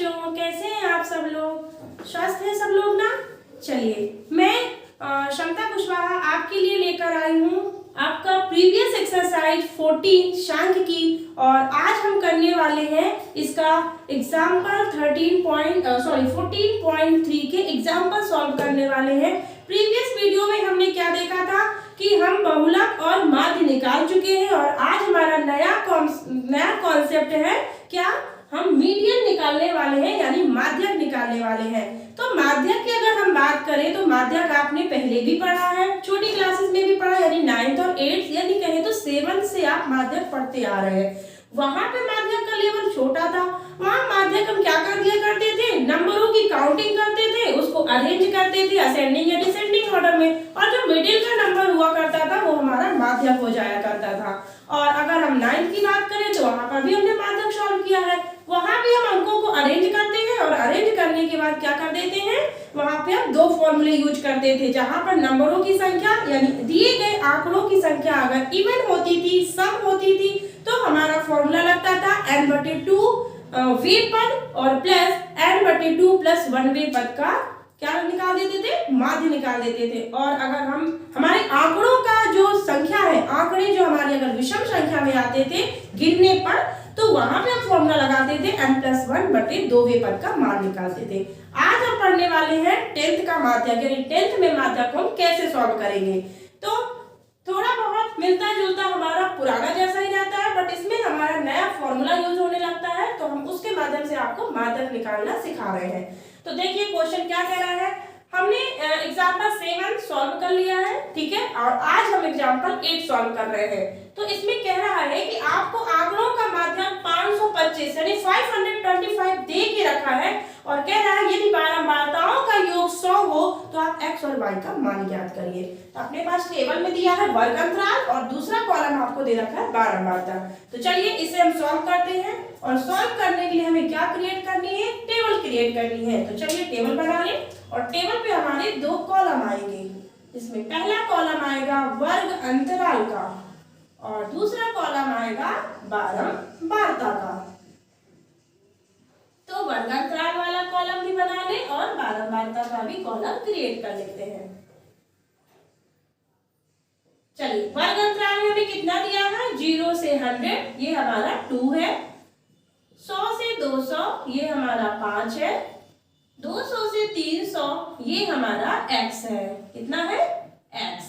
बच्चों, कैसे हैं आप सब लोग? स्वस्थ हैं सब लोग ना? चलिए, मैं क्षमता कुशवाहा आपके लिए लेकर आई हूँ आपका प्रीवियस एक्सरसाइज 14 शांक की। और आज हम करने वाले हैं इसका एग्जाम्पल 14.3 के एग्जाम्पल सॉल्व करने वाले हैं। प्रीवियस वीडियो में हमने क्या देखा था कि हम बहुलक और माध्य निकाल चुके हैं और आज हमारा नया कॉन्सेप्ट है क्या, हम मीडियन निकालने वाले हैं, यानी माध्यक निकालने वाले हैं। तो माध्यक की अगर हम बात करें तो माध्यक आपने पहले भी पढ़ा है, छोटी क्लासेस में भी पढ़ा, यानी 9th और 8th, यानी कहें तो 7th से आप माध्यक पढ़ते आ रहे हैं। वहां पे माध्यक का लेवल छोटा था, वहां माध्यक हम क्या कर दिया करते थे, नंबरों की काउंटिंग करते थे, उसको अरेंज करते थे असेंडिंग या डिसेंडिंग ऑर्डर में, और जो मिडिल का नंबर हुआ करता था वो हमारा माध्यक हो जाया करता था। और अगर हम 9th की बात करें तो वहां पर भी हमने माध्यक सॉल्व किया है, वहां भी हम अंकों को अरेंज करते हैं और अरेंज करने के बाद क्या कर देते हैं, वहां पे हम दो फॉर्मूले यूज करते थे, जहां पर नंबरों की संख्या यानी दिए गए आंकड़ों की संख्या अगर इवन होती थी, सम होती थी, तो हमारा फॉर्मूला लगता था n/2 वे पद और प्लस n/2 प्लस 1 वे पद का क्या निकाल देते थे, माध्य निकाल देते थे। और अगर हम हमारे आंकड़ों का जो संख्या है, आंकड़े जो हमारे अगर विषम संख्या में आते थे गिनने पर, तो वहां पे हम फॉर्मूला लगाते थे n+1/2 वे पद का मान निकालते थे। आज हम पढ़ने वाले हैं 10th का माध्यक, यानी 10th में माध्यक हम कैसे सॉल्व करेंगे। तो थोड़ा बहुत मिलता जुलता हमारा पुराना जैसा ही रहता है, बट इसमें हमारा नया फॉर्मूला यूज होने लगता है, तो हम उसके माध्यम से आपको माध्यक निकालना सिखा रहे हैं। तो देखिए क्वेश्चन क्या कह रहा है, हमने एग्जांपल 7 सॉल्व कर लिया है, ठीक है, और आज हम एग्जांपल 8 सॉल्व कर रहे हैं। तो इसमें कह रहा है कि आपको आंकड़ों का माध्यक 525 यानी 525 दे के रखा है, और कह रहा है यदि बारंबारताओं का योग 100 हो तो आप x और y का मान ज्ञात करिए। तो अपने पास टेबल में दिया है वर्ग अंतराल और दूसरा कॉलम आपको दे रखा है बारंबारता। तो चलिए इसे हम सॉल्व करते हैं, और सॉल्व करने के लिए हमें क्या क्रिएट करनी है, टेबल क्रिएट करनी है। तो चलिए टेबल बना लें, और टेबल पे हमारे दो कॉलम आएंगे। इसमें पहला कॉलम आएगा वर्ग अंतराल का और दूसरा कॉलम आएगा बारंबारता का। तो वर्ग अंतराल वाला कॉलम भी बना लें और बारंबारता का भी कॉलम क्रिएट कर लेते हैं। चलिए, वर्ग अंतराल में हमें कितना दिया है, 0 से 100 ये हमारा 2 है, 100 से 200 ये हमारा 5 है, 200 से 300 ये हमारा x है, कितना है x,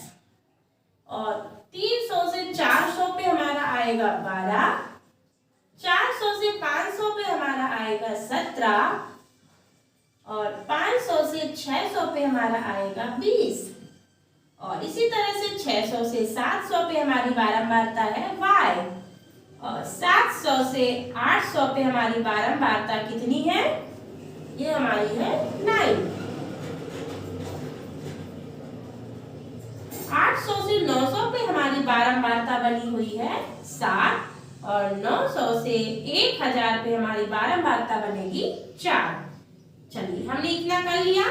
और 300 से 400 पे हमारा आएगा 12, 400 से 500 पे हमारा आएगा 17, और 500 से 600 पे हमारा आएगा 20, और इसी तरह से 600 से 700 पे हमारी बारंबारता है y, और 700 से 800 पे हमारी बारंबारता कितनी है, ये हमारी है 9। 800 से 900 पे हमारी बारंबारता बनी हुई है 7, और 900 से 1000 पे हमारी बारंबारता बनेगी 4। चलिए, हमने इतना कर लिया,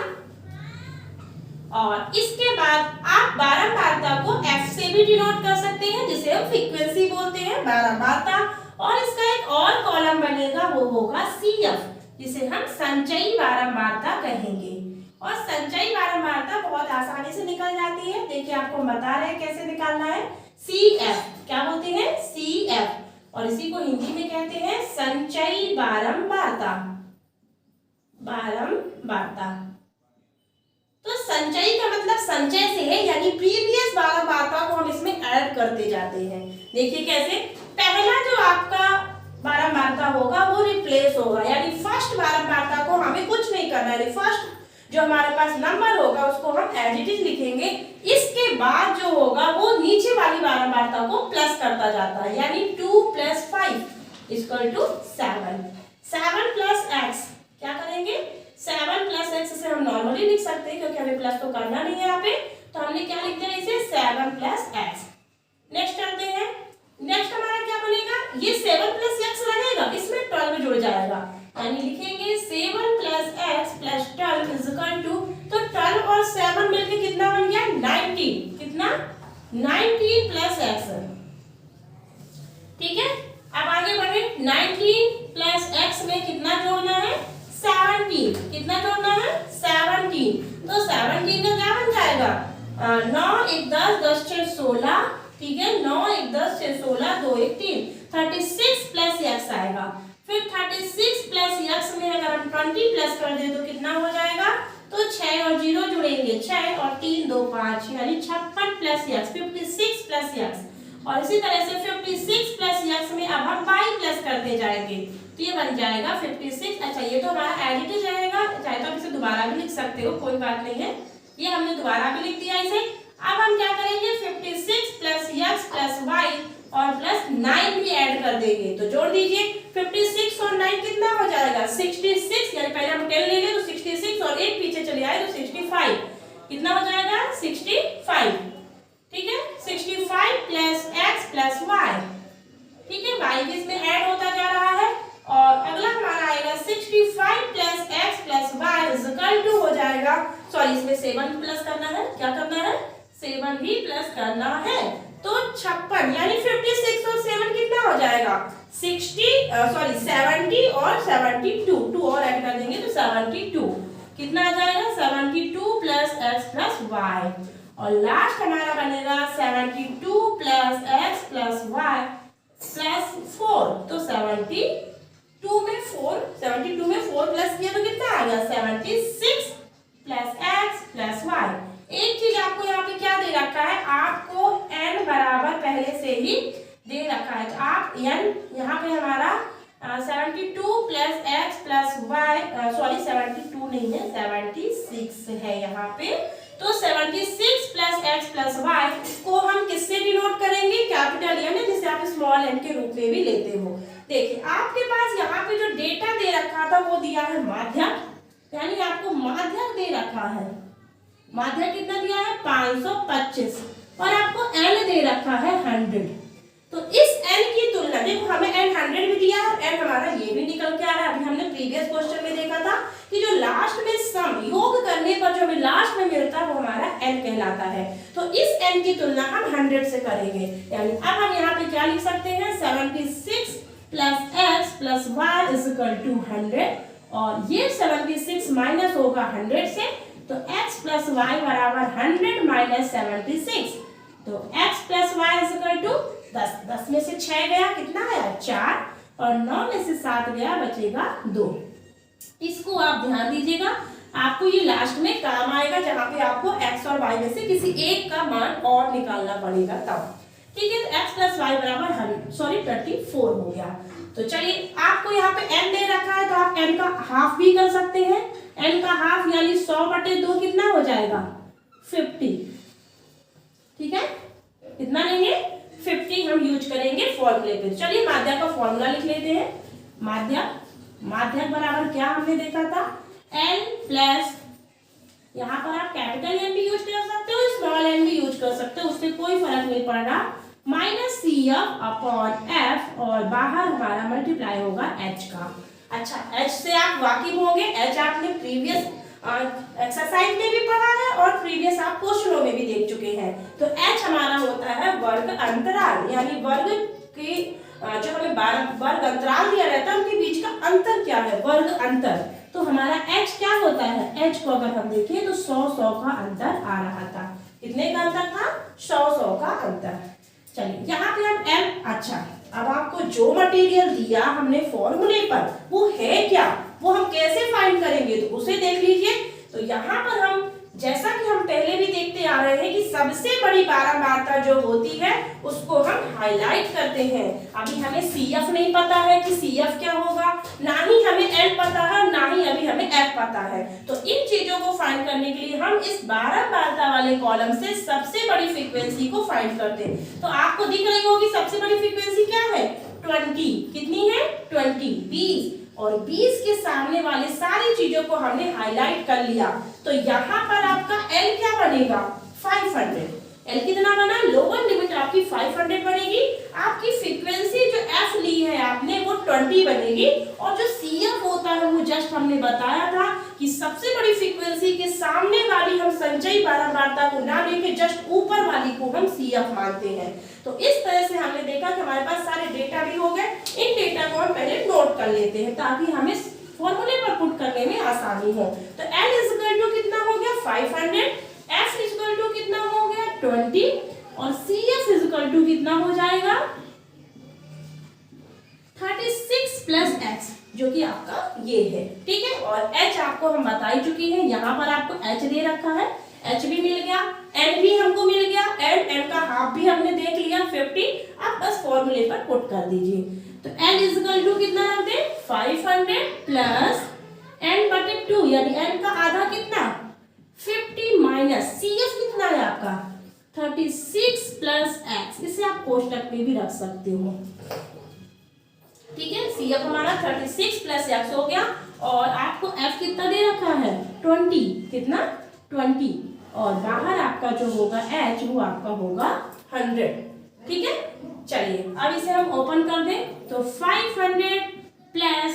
और इसके बाद आप बारंबारता को f से भी डिनोट कर सकते हैं, जिसे हम फ्रीक्वेंसी बोलते हैं बारंबारता, और इसका एक और कॉलम बनेगा, वो होगा CF, जिसे हम संचयी बारंबारता कहेंगे। और संचयी बारंबारता बहुत आसानी से निकल जाती है, देखिए आपको हम बता रहे हैं कैसे निकालना है। CF क्या बोलते हैं, CF, और इसी को हिंदी में कहते हैं संचयी बारंबारता, बारंबारता। तो संचयी का मतलब संचय से है, यानी प्रीवियस बारंबारता को हम इसमें ऐड करते जाते हैं। देखिए कैसे, पहला जो आपका बारंबारता होगा वो रिप्लेस होगा, यानी फर्स्ट बारंबारता को हमें कुछ नहीं करना है, फर्स्ट जो हमारे पास नंबर होगा उसको हम एज इट इज लिखेंगे, इसके बाद जो होगा वो नीचे वाली बारंबारता को प्लस करता जाता है, यानी 2 + 5 = 7, 7 + x क्या करेंगे, 7 + x से हम नॉर्मली लिख सकते हैं, क्योंकि हमें प्लस तो करना नहीं है यहाँ पे, तो हमने क्या लिखते हैं इसे 7 + x। नेक्स्ट करते हैं, नेक्स्ट हमारा क्या बनेगा, ये 7 + x रहेगा, इसमें 12 जुड़ जाएगा, यानी लिखेंगे 7 + x + 12 = तो 12 और 7 मिलके कितना बन गया, 19, कितना 19 + x, ठीक है। अब आगे बढ़े, 19 + x में कितना जोड़ना है, 9 1 10 10 6 16, ठीक है, 9 1 10 6 16 2 1 3, 36 प्लस x आएगा। फिर 36 प्लस x में अगर हम 20 प्लस कर दे तो कितना हो जाएगा, तो 6 और 0 जुड़ेंगे, 6 और 3 2 5, यानी 56 प्लस x, 56 प्लस x। और इसी तरह से 56 प्लस x में अब हम y प्लस करते जाएंगे, तो ये बन जाएगा 56। अच्छा, ये तो हमारा एडिट ही जाएगा, चाहे तो आप इसे दोबारा भी लिख सकते हो, कोई बात नहीं है, ये हमने दोबारा भी लिख दिया इसे। अब हम क्या करेंगे, 56 प्लस x प्लस y और प्लस 9 भी ऐड कर देंगे, तो जोड़ दीजिए 56 और 9 कितना हो जाएगा, 66, यानी पहले हम 10 ले लें तो 66 और 1 पीछे चले आए तो 65, कितना हो जाएगा 65, ठीक है, 65 प्लस x प्लस y, ठीक है, y भी इसमें ऐड होता जा रहा है। और अगला हमारा आएगा 65 plus x plus y is equal to हो जाएगा, सॉरी इसमें 7 प्लस करना है, क्या करना है, 7 भी प्लस करना है, तो 56, यानी 56 और 7 कितना हो जाएगा 70 और 72, 2 और ऐड कर देंगे तो 72, कितना आ जाएगा 72 प्लस x प्लस y। और लास्ट हमारा बनेगा 72 plus x plus y plus 4, तो 72 में 4 प्लस किया तो कितना आ गया 76 प्लस x प्लस y। एक चीज आपको यहाँ पे क्या दे रखा है, आपको n बराबर पहले से ही दे रखा है, तो आप n यहाँ पे हमारा 72 plus x plus y, sorry 72 नहीं है 76 है यहाँ पे, तो 76 प्लस x प्लस y को हम किससे डिनोट करेंगे, कैपिटल n, जिसे आप स्मॉल n के रूप में भी लेते हो। देखिए आपके पास यहाँ पे जो डेटा दे रखा था वो दिया है माध्यक, यानी आपको माध्यक दे रखा है, माध्यक कितना दिया है 525, और आपको n दे रखा है 100। तो इस n की तुलना, देखो हमें n 100 भी दिया और n हमारा ये भी निकल के आ रहा है। अभी हमने प्रीवियस क्वेश्चन में देखा था कि जो लास्ट में सम योग करने पर जो हमें लास्ट में मिलता है वो हमारा n कहलाता है, तो इस n की तुलना हम 100 से करेंगे, यानी अब हम यहाँ पे क्या लिख सकते हैं 76 plus x plus y is equal to 100, और ये 76 माइनस होगा 100 से, तो x प्लस y बराबर 100 माइनस 76, तो x plus y is equal to 10, 10 में से 6 गया कितना आया 4, और 9 में से 7 गया बचेगा 2। इसको आप ध्यान दीजिएगा, आपको ये लास्ट में काम आएगा जहां पे आपको x और y में से किसी एक का मान और निकालना पड़ेगा तब, ठीक है। तो x प्लस वाई बराबर 34 हो गया। तो चलिए आपको यहाँ पे n दे रखा है तो आप n का हाफ भी कर सकते हैं, n का हाफ यानी 100/2 कितना हो जाएगा 50, ठीक है, कितना लेंगे 50 हम यूज करेंगे फॉर्मूले पे। चलिए माध्यक का फॉर्मूला लिख लेते हैं। माध्यक बराबर क्या हमने देखा था n प्लस, यहाँ पर आप कैपिटल N भी यूज कर सकते हो, स्मॉल n भी यूज कर सकते हो, उससे कोई फर्क नहीं पड़ रहा, माइनस CF अपॉन F, और बाहर हमारा मल्टीप्लाई होगा h का। अच्छा h से आप वाकिफ होंगे, h आपने प्रीवियस एक्सरसाइज में भी पढ़ा है और प्रीवियस आप क्वेश्चनों में भी देख चुके हैं। तो h हमारा होता है वर्ग अंतराल, यानी वर्ग के जो हमें वर्ग अंतराल दिया रहता है उनके बीच का अंतर क्या है, वर्ग अंतर। तो हमारा h क्या होता है, h को अगर हम देखें तो 100 का अंतर आ रहा था। कितने का अंतर था 100 का अंतर। चलिए यहाँ पे हम m, अच्छा अब आपको जो मटेरियल दिया हमने फॉर्मूले पर वो है क्या, वो हम कैसे फाइंड करेंगे तो उसे देख लीजिए। तो यहाँ पर हम जैसा कि हम पहले भी देखते आ रहे हैं कि सबसे बड़ी बारंबारता जो होती है उसको हम हाईलाइट करते हैं। अभी हमें CF नहीं पता है कि CF क्या होगा, ना ही हमें L पता है, ना ही अभी हमें F पता है। तो इन चीजों को फाइंड करने के लिए हम इस बारंबारता वाले कॉलम से सबसे बड़ी फ्रीक्वेंसी को फाइंड करते हैं। तो आपको दिख रही होगी सबसे बड़ी फ्रीक्वेंसी क्या है 20, कितनी है 20, 20, और 20 के सामने वाले सारी चीजों को हमने हाईलाइट कर लिया। तो यहाँ पर आपका L क्या बनेगा 500, L कितना बना, लोअर लिमिट आपकी 500 बनेगी, आपकी फ्रीक्वेंसी जो F ली है आपने वो 20 बनेगी, और जो CF होता है वो जस्ट हमने बताया था कि सबसे बड़ी फ्रीक्वेंसी के सामने वाली हम संचयी बारंबारता को ना लेके जस्ट ऊपर वाली को हम CF मानते हैं। तो इस तरह से हमने देखा कि हमारे पास सारे डेटा भी हो गए, इन डेटा को हम पहले नोट कर लेते हैं ताकि हमें फॉर्मूले पर पुट करने में आसानी हो। तो L इज इक्वल टू कितना हो गया 500, F इज इक्वल टू कितना हो 20 और CF इक्वल टू कितना हो जाएगा 36 प्लस x जो कि आपका ये है, ठीक है। और h आपको हम बता ही चुकी है, यहाँ पर आपको h दे रखा है, h भी मिल गया, n भी हमको मिल गया, n का हाफ भी हमने देख लिया 50। आप बस फॉर्मूले पर पुट कर दीजिए, तो n इक्वल टू कितना रख दे 500 प्लस n बटे 2 यानी n का आधा कितना 50 माइनस CF कितना है आपका 36 प्लस x, इसे आप कोष्टक में भी रख सकते हो, ठीक है। CF हमारा 36 प्लस x हो गया और आपको F कितना दे रखा है 20, कितना 20 और बाहर आपका जो होगा H वो आपका होगा 100, ठीक है। चलिए अब इसे हम ओपन कर दें तो 500 प्लस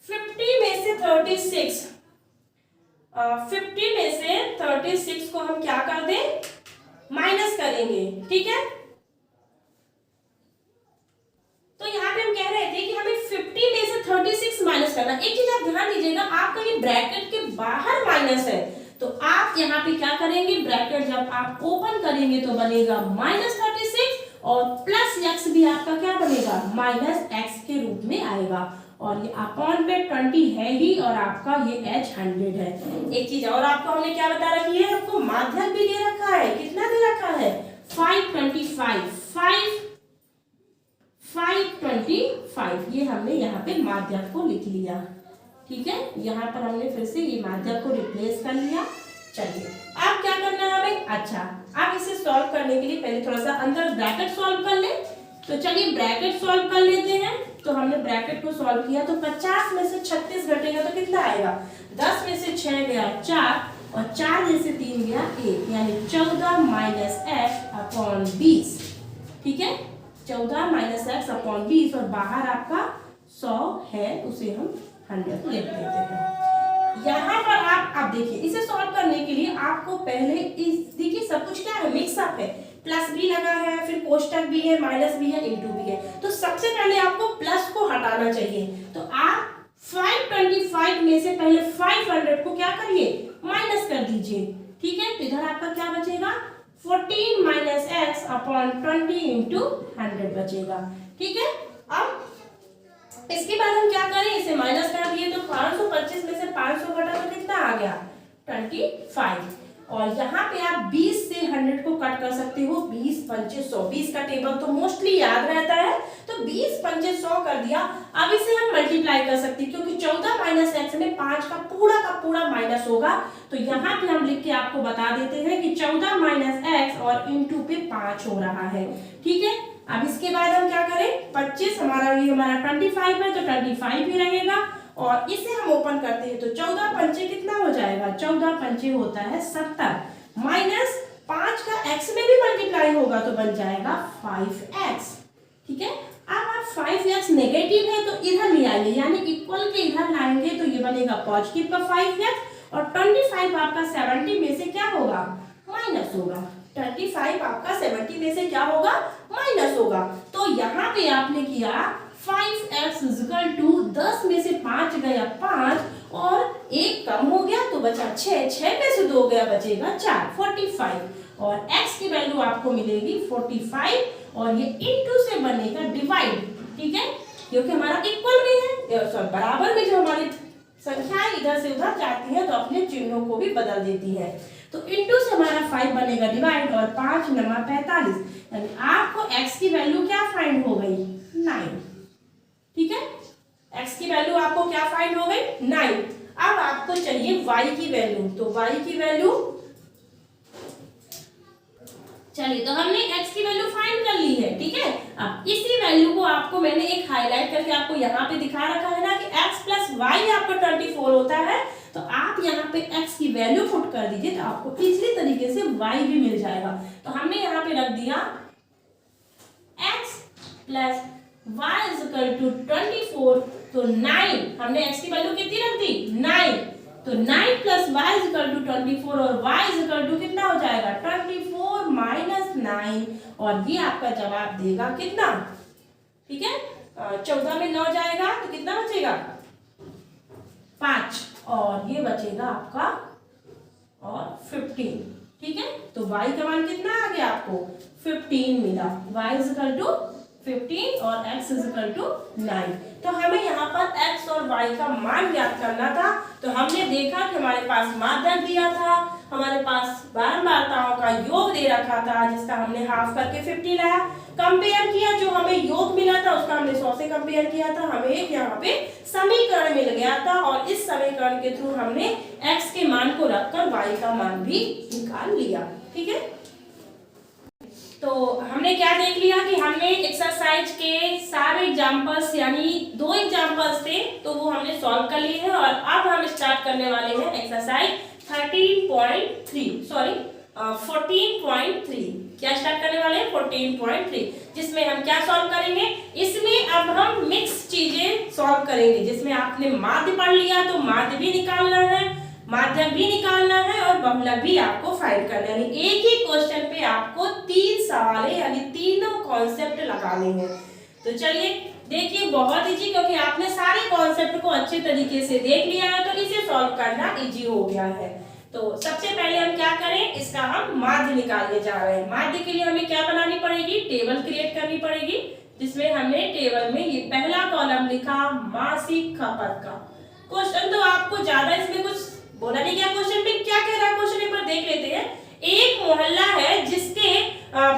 50 में से 36 50 में से 36 को हम क्या कर दें माइनस करेंगे, ठीक है। तो यहाँ पे हम कह रहे थे कि हमें 50 में से 36 माइनस करना। एक चीज आप ध्यान दीजिएगा, आपका ये ब्रैकेट के बाहर माइनस है तो आप यहाँ पे क्या करेंगे, ब्रैकेट जब आप ओपन करेंगे तो बनेगा -36 और प्लस x भी आपका क्या बनेगा -x के रूप में आएगा और ये अपॉन पे 20 है ही और आपका ये h 100 है। एक चीज और आपको हमने क्या बता रखी है, आपको माध्यक भी दे रखा है, कितना दे रखा है 525 ये हमने यहाँ पे माध्यक को लिख लिया, ठीक है। यहाँ पर हमने फिर से ये माध्यक को रिप्लेस कर लिया। चलिए अब क्या करना है हमें, अच्छा अब इसे सॉल्व करने के लिए पहले थोड़ा सा अंदर ब्रैकेट सॉल्व कर ले, तो चलिए ब्रैकेट सॉल्व कर लेते हैं। तो हमने ब्रैकेट को सॉल्व किया तो 50 में से 36 घटेगा तो कितना आएगा 10 में से 6 गया 4 और 4 में से 3 गया 1 यानी 14 माइनस x अपॉन 20, ठीक है। 14 माइनस x अपॉन 20 और बाहर आपका 100 है उसे हम 100 लिख देते हैं। यहाँ पर आप देखिए इसे सॉल्व करने के लिए आपको पहले इस देखिए सब कुछ क्या है मिक्सअप है, प्लस भी लगा है फिर कोष्टक भी है माइनस भी है इनटू भी है, तो सबसे पहले आपको प्लस को हटाना चाहिए। तो आप 525 में से पहले 500 को क्या करिए माइनस कर दीजिए, ठीक है। तो इधर आपका क्या बचेगा 14 माइनस x अपॉन 20 इंटू 100 बचेगा, ठीक है। अब इसके बाद हम क्या करें, इसे माइनस कर दिए तो 525 में से 500 घटा तो कितना आ गया 25 और यहाँ पे आप 20 से 100 को कट कर सकते हो 20 पंचे 100, 20 का टेबल तो मोस्टली याद रहता है तो 20 पंचे 100 कर दिया। अब इसे हम मल्टीप्लाई कर सकते हैं क्योंकि 14 माइनस x में 5 का पूरा माइनस होगा, तो यहाँ पे हम लिख के आपको बता देते हैं कि 14 माइनस x और इंटू पे 5 हो रहा है, ठीक है। अब इसके बाद हम क्या करें 25 हमारा 25 है तो 25 ही रहेगा और इसे हम ओपन करते हैं तो 14 पंचे कितना हो जाएगा 14 पंचे होता है 70 माइनस 5 का x में भी मल्टीप्लाई होगा तो बन जाएगा 5x, ठीक है। अब आप 5x नेगेटिव है तो इधर ले आइए यानी इक्वल के इधर लाएंगे तो ये बनेगा पॉजिटिव का 5x और 25 आपका 70 में से क्या होगा माइनस होगा, 25 आपका 70 में से क्या होगा माइनस होगा। तो यहाँ पे आपने किया 5x इक्वल टू 10 में से 5 गया 5 और 1 कम हो गया तो बचा 6 में से 2 गया बचेगा 4 45 और x की वैल्यू आपको मिलेगी 45 और ये इनटू से बनेगा डिवाइड, ठीक है, क्योंकि हमारा इक्वल में है सॉरी बराबर में जो हमारी संख्या इधर से उधर जाती है तो अपने चिन्हों को भी बदल देती है। तो इनटू से हमारा 5 बनेगा डिवाइड और 5 9 45 यानी आपको x की वैल्यू क्या फाइंड हो गई 9, ठीक है। x की वैल्यू आपको क्या फाइंड हो गई 9। अब आपको चाहिए y की वैल्यू, तो y की वैल्यू चलिए तो हमने x की वैल्यू फाइंड कर ली है, ठीक है। अब इसी वैल्यू को आपको मैंने एक हाईलाइट करके आपको यहाँ पे दिखा रखा है ना कि x प्लस वाई आपका 24 होता है, तो आप यहाँ पे x की वैल्यू पुट कर दीजिए तो आपको इसी तरीके से y भी मिल जाएगा। तो हमने यहाँ पे रख दिया x plus Y equal to 24 तो 9, हमने x की वैल्यू कितनी रख दी 9, तो 9 प्लस वाई इक्वल टू 24 और y इक्वल टू कितना हो जाएगा 24 माइनस 9 और ये आपका जवाब देगा कितना, ठीक है। 14 में 9 जाएगा तो कितना बचेगा 5 और ये बचेगा आपका और 15, ठीक है, तो y का मान कितना आ गया आपको 15 मिला, y इज इक्वल टू 15 और x इज इक्वल टू 9। तो हमें यहाँ पर x और y का मान ज्ञात करना था। तो हमने देखा कि हमारे पास माध्यक दिया था, हमारे पास बारंबारताओं का योग दे रखा था जिसका हमने हाफ करके 50 लाया, कंपेयर किया, जो हमें योग मिला था उसका हमने 100 से कंपेयर किया था, हमें एक यहाँ पे समीकरण मिल गया था और इस समीकरण के थ्रू हमने x के मान को रखकर y का मान भी निकाल लिया। ठीक है, तो हमने क्या देख लिया कि हमने एक्सरसाइज के सारे एग्जांपल्स यानी 2 एग्जांपल्स थे तो वो हमने सॉल्व कर लिए हैं और अब हम स्टार्ट करने वाले हैं एक्सरसाइज 14.3 क्या स्टार्ट करने वाले हैं 14.3 जिसमें हम क्या सॉल्व करेंगे, इसमें अब हम मिक्स चीजें सॉल्व करेंगे जिसमें आपने माध्य पढ़ लिया तो माध्य भी निकालना है, माध्यक भी निकालना है और बहुलक भी आपको फाइंड करना है। यानी एक ही क्वेश्चन पे आपको 3 सवाल यानी तीनों कॉन्सेप्ट लगाने हैं। तो चलिए देखिए, बहुत इजी, क्योंकि आपने सारे कॉन्सेप्ट को अच्छे तरीके से देख लिया है तो इसे सॉल्व करना इजी हो गया है। तो सबसे पहले हम क्या करें, इसका हम माध्य निकालने जा रहे हैं। माध्य के लिए हमें क्या बनानी पड़ेगी, टेबल क्रिएट करनी पड़ेगी जिसमें हमने टेबल में ये पहला कॉलम लिखा मासिक खपत का। क्वेश्चन तो आपको ज्यादा इसमें कुछ बोला नहीं गया, क्वेश्चन में क्या कह रहा है क्वेश्चन एक बार देख लेते हैं। एक मोहल्ला है जिसके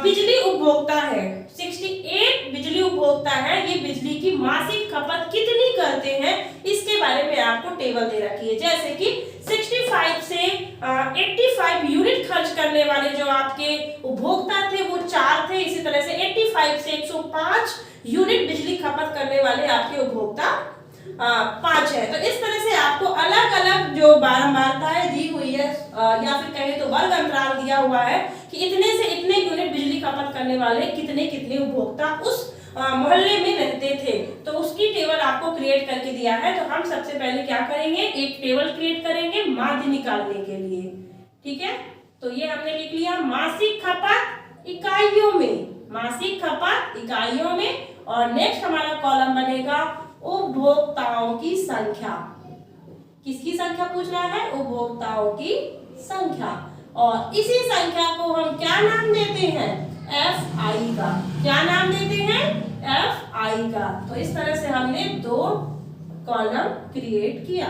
बिजली उपभोक्ता है 68 बिजली उपभोक्ता है, ये बिजली की मासिक खपत कितनी करते हैं इसके बारे में आपको टेबल दे रखी है। जैसे कि 65 से 85 यूनिट खर्च करने वाले जो आपके उपभोक्ता थे वो 4 थे, इसी तरह से 85 से 105 यूनिट बिजली खपत करने वाले आपके उपभोक्ता 5 है। तो इस तरह से आपको अलग अलग जो बारंबारताएं दी हुई है या फिर कहें तो वर्ग अंतराल दिया हुआ है कि इतने से इतने यूनिट बिजली खपत करने वाले कितने कितने उपभोक्ता उस मोहल्ले में रहते थे, तो उसकी टेबल आपको क्रिएट करके दिया है। तो हम सबसे पहले क्या करेंगे, एक टेबल क्रिएट करेंगे माध्य निकालने के लिए। ठीक है, तो ये हमने लिख लिया मासिक खपत इकाइयों में, मासिक खपत इकाइयों में। और नेक्स्ट हमारा कॉलम बनेगा उपभोक्ताओं की संख्या। किसकी संख्या पूछ रहा है, उपभोक्ताओं की संख्या। और इसी संख्या को हम क्या नाम देते हैं, FI का। क्या नाम देते हैं, FI का। तो इस तरह से हमने 2 कॉलम क्रिएट किया।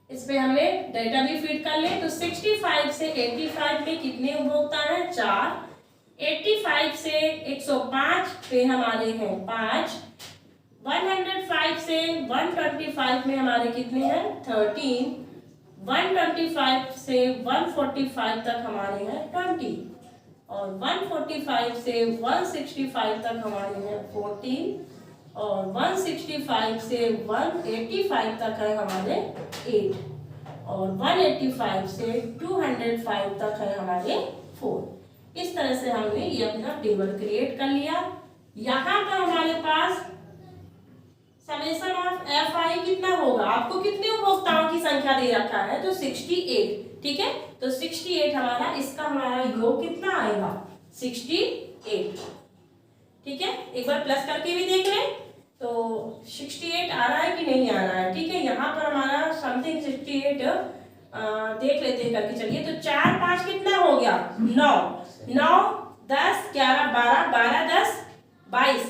इसमें हमने डेटा भी फीड कर ले। तो 65 से 85 में कितने उपभोक्ता हैं, 4। 85 से 105 पे हमारे हैं 5। 105 से 125 में हमारे कितने हैं, 13। 125 से 145 तक हमारे हैं 20 और 145 से 165 तक हमारे हैं 14 और 165 से 185 तक है हमारे 8 और 185 से 205 तक है हमारे 4। इस तरह से हमने ये अपना टेबल क्रिएट कर लिया। यहाँ पर हमारे पास समेशन ऑफ FI कितना होगा, आपको कितने उपभोक्ताओं की संख्या दे रखा है, तो 68। ठीक है, तो 68 हमारा, इसका हमारा योग कितना आएगा, 68। ठीक है, एक बार प्लस करके भी देख लें तो 68 आ रहा है कि नहीं आ रहा है। ठीक है, यहाँ पर हमारा समथिंग 68 देख लेते हैं करके। चलिए, तो 4 5 कितना हो गया, 9 9 10 11 12 12 10 22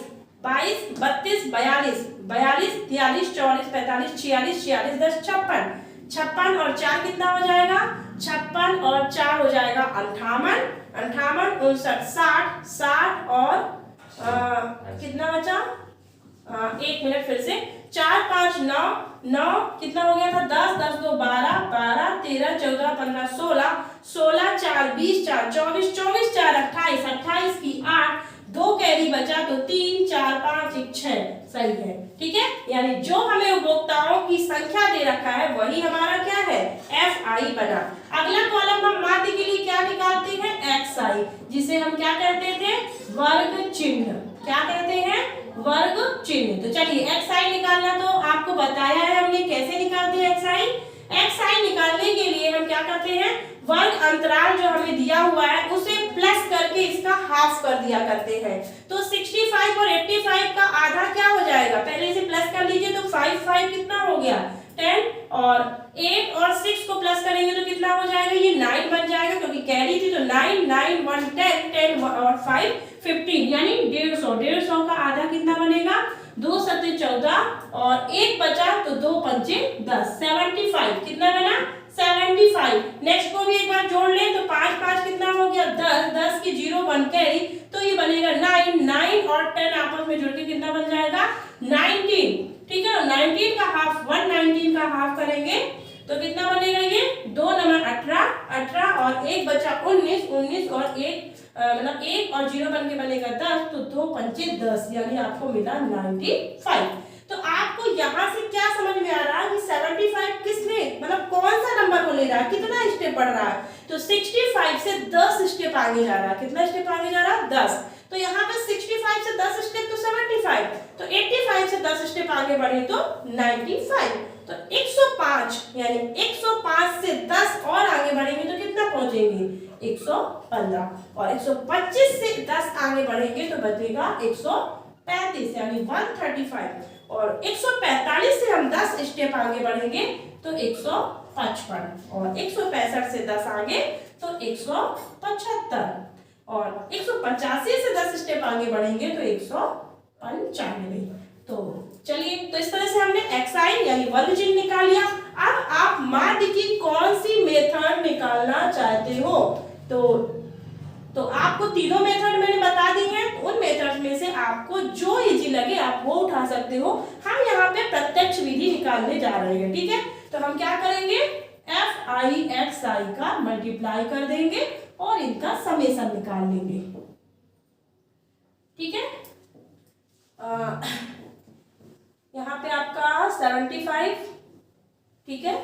22 32 42 42 43 44 45 46 46 10 56 56 और 4 कितना हो जाएगा, 56 और 4 हो जाएगा 58 58 59 60 60 और कितना बचा, 1 मिनट फिर से, 4 5 9 9 कितना हो गया था, 10 10 2 12 12 13 14 15 16 16 4 20 4 24 24 4 28 28 की 8 2 कैरी बचा तो 3 4 5 1 6 सही है। ठीक है, यानी जो हमें उपभोक्ताओं की संख्या दे रखा है वही हमारा क्या है, FI बना। अगला कॉलम हम माध्य के लिए क्या निकालते हैं, XI, जिसे हम क्या कहते थे, वर्ग चिन्ह। क्या कहते हैं, वर्ग चिन्ह। तो चलिए XI निकालना तो आपको बताया है हमने कैसे निकालते हैं XI। XI निकालने के लिए हम क्या करते हैं, वर्ग अंतराल जो हमें दिया हुआ है उसे प्लस करके इसका हाफ कर दिया करते हैं। तो 65 और 85 का आधा क्या हो जाएगा, पहले इसे प्लस कर लीजिए तो 5 5 कितना हो गया 10 और 8 और 6 को 9 बन जाएगा क्योंकि कैरी थी, तो 9 9 1 10 10 और 5 15 यानी 150। 150 का आधा कितना बनेगा? 2 सत्ते 14 और 1 बचा तो 2 पंचे 10, 75। कितना बना? 75। नेक्स्ट को भी एक बार जोड़ लें तो 5 5 कितना हो गया? 10। 10 की 0 1 कैरी, तो ये बनेगा 9। 9 और 10 आपस में जुड़ के कितना बन जाएगा? 19। ठीक है, 19 का हाफ 119 का हाफ करेंगे तो कितना बनेगा? ये 2 नंबर 18 18 और 1 बचा 19 19 और 1 मतलब 1 और 0 बन के बनेगा 10, तो 2 पंचे 10 यानी आपको मिला 95। तो आपको यहाँ से क्या समझ में आ रहा है कि 75 किसने मतलब कौन सा नंबर को ले रहा है, कितना स्टेप बढ़ रहा है? तो 65 से 10 स्टेप आगे जा रहा है। कितना स्टेप आगे जा रहा है? 10। तो यहाँ पे 65 से 10 स्टेप तो 75, तो 85 से 10 स्टेप आगे बढ़े तो 95। तो 105 यानी 105 से 10 और आगे बढ़ेंगे तो कितना पहुंचेंगे? 115। और 125 से 10 आगे बढ़ेंगे तो बचेगा 135 यानी 135। और 145 से हम 10 स्टेप आगे बढ़ेंगे तो 155 और 165 से 10 आगे तो 175 और 185 से 10 स्टेप आगे बढ़ेंगे तो 195। तो चलिए, तो इस तरह से हमने एक्साइन यानी वर्ग चिन्ह निकाल लिया। अब आप माध्य की कौन सी मेथड निकालना चाहते हो? तो आपको तीनों मेथड मैंने बता दी हैं, उन मेथड में से आपको जो इजी लगे आप वो उठा सकते हो। हम यहाँ पे प्रत्यक्ष विधि निकालने जा रहे हैं। ठीक है, तो हम क्या करेंगे? fi xi का मल्टीप्लाई कर देंगे और इनका समेशन निकाल लेंगे। ठीक है, यहाँ पे आपका 75। ठीक है,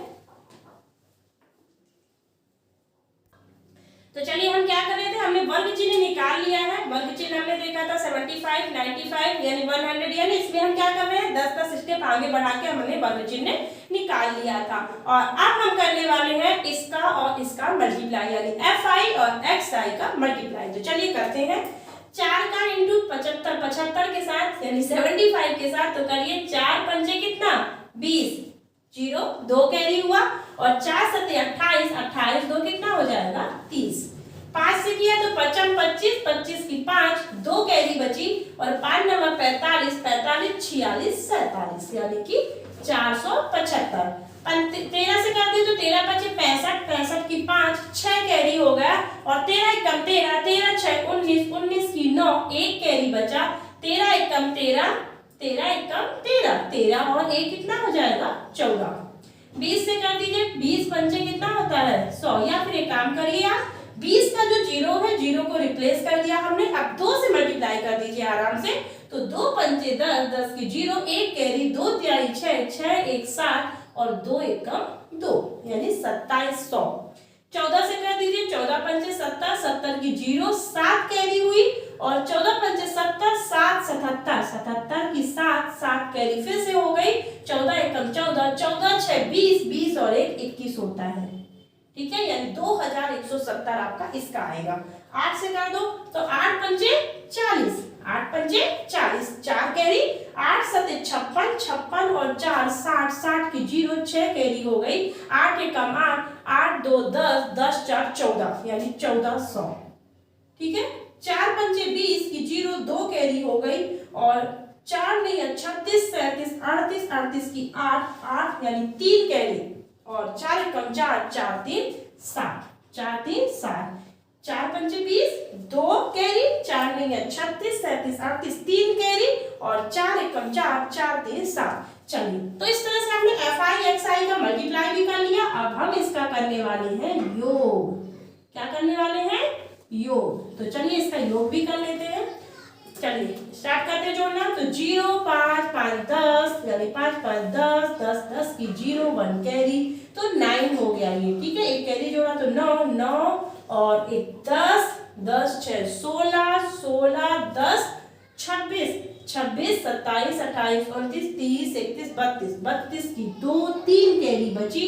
तो चलिए हम क्या कर रहे थे, हमने वर्ग चिन्ह निकाल लिया है। वर्ग चिन्ह हमने देखा था 75 95 यानी 100, यानी इसमें हम क्या कर रहे हैं? 10 10 स्टेप आगे बढ़ा के हमने वर्ग चिन्ह निकाल लिया था। और अब हम करने वाले हैं इसका और इसका मल्टीप्लाई यानी fi और xi का मल्टीप्लाई। तो चलिए करते हैं। 4 का इंटू 75 75 के साथ यानी 75 के साथ, तो करिए 4 पंचे कितना? 20, 0 2 कैरी हुआ और 4 सत्ते 28 28 2 कितना हो जाएगा? 30। 5 से किया तो 55 25 25 की 5 2 कैरी बची और 5 नंबर 45 45 46 47 यानी कि 475। 13 से कर दी तो 13 बचे 65 65 की 5 6 कैरी हो गया और 13 एकम 13 13 6 19 19 की 9 1 कैरी बचा 13 एकम 13 13 एकम 13 13 और 1 कितना हो जाएगा? 14। 20 से कर दीजिए, 20 पंचे कितना होता है? 100। या फिर एक काम करिए आप, 20 का जो 0 है 0 को रिप्लेस कर दिया हमने, अब 2 से मल्टीप्लाई कर दीजिए आराम से। तो 2 पंचे 10 10 की 0 1 कैरी 2 तिहाई 6 6 1 7 और 2 एकम 2 यानी 2700। 14 से कर दीजिए, 14 पंचे 70 70 की 0 7 कैरी हुई और 14 पंचे 70 7 77 77 की 7 7 कैरी फिर से हो गई। 14 एकम 14 14 6 20 20 और 1 21 होता है। ठीक है, यानी 2170 आपका इसका आएगा। 8 से कर दो तो 8 पंचे 40 8 पंचे 40 4 कैरी 8 सत्ते 56 56 और 4 60 60 की 0 6 कैरी हो गई। 8 एकम 8 8 2 10 10 4 14 यानी 1400। ठीक है, 4 पंचे 20 की 0 2 कैरी हो गई और 4 नहीं 36 37 38 38 की 8 8 यानी 3 कैरी और 4 एकम 4 4 3 7 4 3 7 4 पंचे 20 2 कैरी 4 नहीं 36 37 38 3 कैरी और 4 एकम 4 4 3 7। चलिए, तो इस तरह से हमने fi xi का मल्टीप्लाई भी कर लिया। अब हम इसका करने वाले हैं योग। क्या करने वाले हैं? योग। तो चलिए इसका योग भी कर लेते हैं। चलिए स्टार्ट करते हैं जोड़ना। तो 0 5 5 10 यानी 5 5 10 10 10 की 0 1 कैरी तो 9 हो गया ये। ठीक है, एक कैरी जोड़ा तो 9 9 और एक 10 10 6 16 16 10 26 26 27 28 29 30 31 32 32 की 2 3 कैरी बची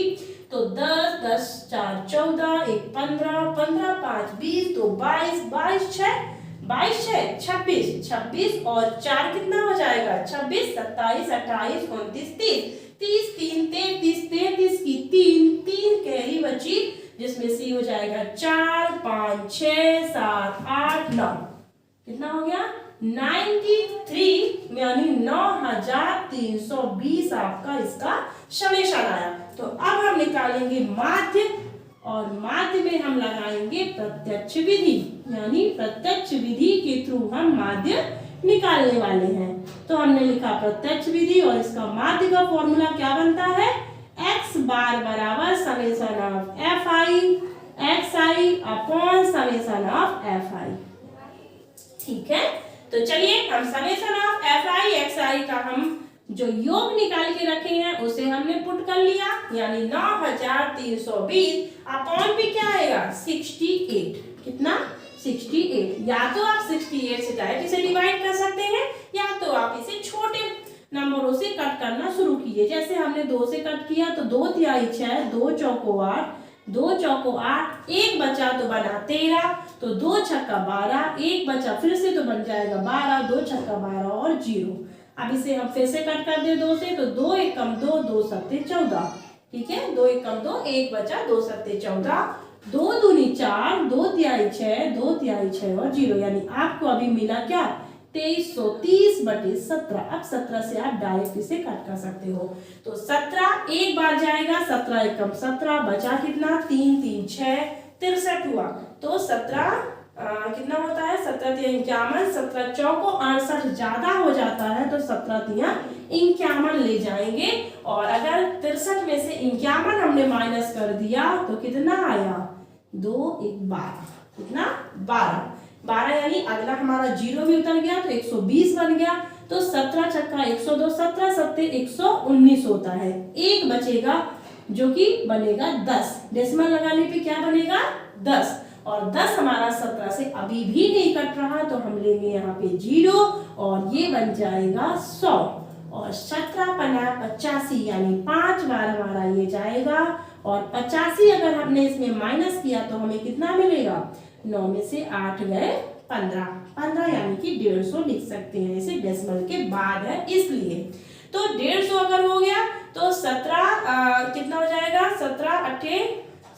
तो 10 10 4 14 1 15 15 5 20 2 22 22 6 22 6 26 26 और 4 कितना हो जाएगा? 26 27 28 29 30 30 3 33 33 की 3 3 कैरी बची जिसमें C हो जाएगा 4, 5, 6, 7, 8, 9। कितना हो गया 93 यानी 9320 आपका इसका समेशन आया। तो अब हम निकालेंगे माध्य और माध्य में हम लगाएंगे प्रत्यक्ष विधि, यानी प्रत्यक्ष विधि के थ्रू हम माध्य निकालने वाले हैं। तो हमने लिखा प्रत्यक्ष विधि और इसका माध्य का फॉर्मूला क्या बनता है, x बार बराबर summation of fi xi upon summation of fi। ठीक है, तो चलिए हम समेशन ऑफ fi xi का हम जो योग निकाल के रखे हैं उसे हमने पुट कर लिया, यानी 9320 अपॉन भी क्या आएगा 68। कितना 68। या तो आप 68 से डायरेक्ट इसे डिवाइड कर सकते हैं या तो आप इसे छोटे नंबरों से कट करना शुरू कीजिए। जैसे हमने 2 से कट किया तो 2 तिहाई 6, 2 चौको 8, 2 चौको 8, 1 बचा तो बना 13, तो 2 छक्का 12, 1 बचा फिर से तो बन जाएगा 12, 2 छक्का 12 और 0। अब इसे हम फिर से कट कर दे 2 से, तो 2 एकम 2, 2 सत्ते 14। ठीक है, 2 एकम 2, 1 बचा 2 सत्ते 14, 2 दूनी 4, 2 तिहाई 6, 2 तिहाई 6 और 0, यानी आपको अभी मिला क्या 2330/17। अब 17 से आप डायरेक्ट इसे कट कर सकते हो। तो 17 एक बार जाएगा, 17 एकम 17, बचा कितना 3, 3, 6, 63 हुआ। तो 17 कितना होता है 17 तिया 51, 17 चौको 68 ज्यादा हो जाता है तो 17 तिया 51 ले जाएंगे। और अगर 63 में से 51 हमने माइनस कर दिया तो कितना आया 2, 1, 12। कितना 12 यानी अगला हमारा 0 भी उतर गया तो 120 बन गया। तो 17 छक्का 102, 17 सत्ते 119 होता है। एक बचेगा जो कि बनेगा 10, डेसिमल लगाने पे क्या बनेगा 10, और 10 हमारा 17 से अभी भी नहीं कट रहा तो हम लेंगे यहाँ पे 0 और ये बन जाएगा 100। और 17 पना 85 यानी 5 बार हमारा ये जाएगा, और 85 अगर हमने इसमें माइनस किया तो हमें कितना मिलेगा 9 में से 8 गए 15 यानी कि 150 लिख सकते हैं। इसे डेसिमल के बाद है इसलिए। तो 150 अगर हो गया तो 17 कितना हो जाएगा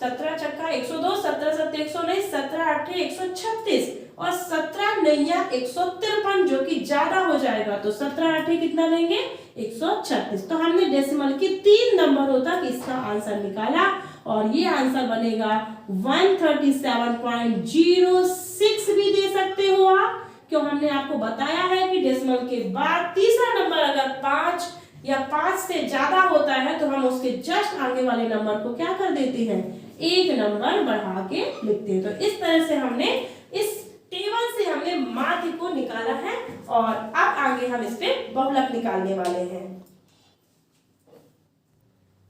17 छक्का 102, 17 सत्ते 119, 17 8 136 और 17 नैया 153 जो कि ज्यादा हो जाएगा तो 17 8 कितना लेंगे 136। तो हमने डेसिमल के 3 नंबरों तक इसका आंसर निकाला और ये आंसर बनेगा 137.06 भी दे सकते हो आप, क्यों हमने आपको बताया है कि डेसिमल के बाद तीसरा नंबर अगर 5 या 5 से ज्यादा होता है तो हम उसके जस्ट आगे वाले नंबर को क्या कर देते हैं 1 नंबर बढ़ा के लिखते हैं। तो इस तरह से हमने इस टेबल से हमने माध्य को निकाला है और अब आगे हम इस पे बहुलक निकालने वाले हैं।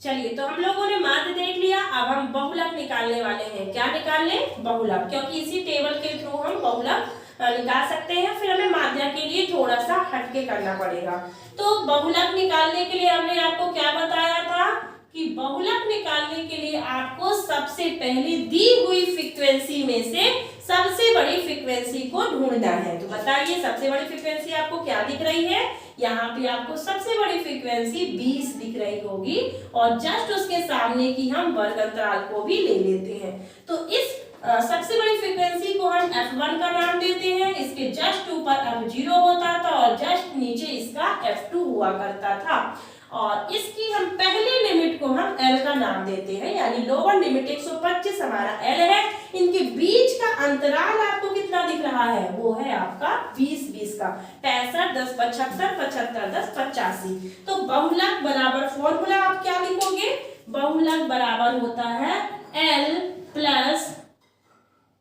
चलिए, तो हम लोगों ने माध्य देख लिया, अब हम बहुलक निकालने वाले हैं। क्या निकालने बहुलक, क्योंकि इसी टेबल के थ्रू हम बहुलक निकाल सकते हैं। फिर हमें माध्य के लिए थोड़ा सा हटके करना पड़ेगा। तो बहुलक निकालने के लिए हमने आपको क्या बताया था कि बहुलक निकालने के लिए आपको सबसे पहले दी हुई फ्रीक्वेंसी में से सबसे बड़ी फ्रीक्वेंसी को ढूंढना है। तो बताइए सबसे बड़ी फ्रीक्वेंसी आपको क्या दिख रही है, यहाँ पे आपको सबसे बड़ी फ्रीक्वेंसी 20 दिख रही होगी और जस्ट उसके सामने की हम वर्ग अंतराल को भी ले लेते हैं। तो इस सबसे बड़ी फ्रीक्वेंसी को हम f1 का नाम देते हैं। इसके जस्ट ऊपर f0 होता था और जस्ट नीचे इसका f2 हुआ करता था, और इसकी हम पहले लिमिट को हम L का नाम देते हैं, यानी लोअर लिमिट 125 हमारा L है। इनके बीच का अंतराल आपको कितना दिख रहा है, वो है आपका 20 का 65 10 75 75 10 85। तो बहुलक बराबर फॉर्मूला आप क्या लिखोगे, बहुलक बराबर होता है L plus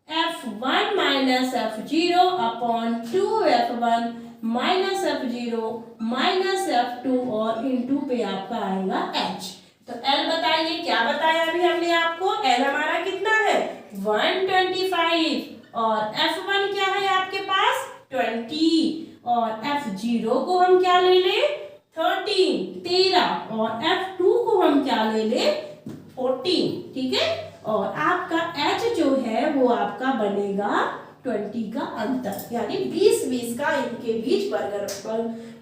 f1 minus f0 upon 2f1 minus f0 minus f2 और इनटू पे आपका आएगा h। तो L बताइए, क्या बताया अभी हमने आपको, L हमारा कितना है 125 और f1 क्या है आपके पास 20 और f0 को हम क्या ले ले 13 और f2 को हम क्या ले ले 14। ठीक है, और आपका h जो है वो आपका बनेगा 20 का अंतर, यानी 20 का इनके बीच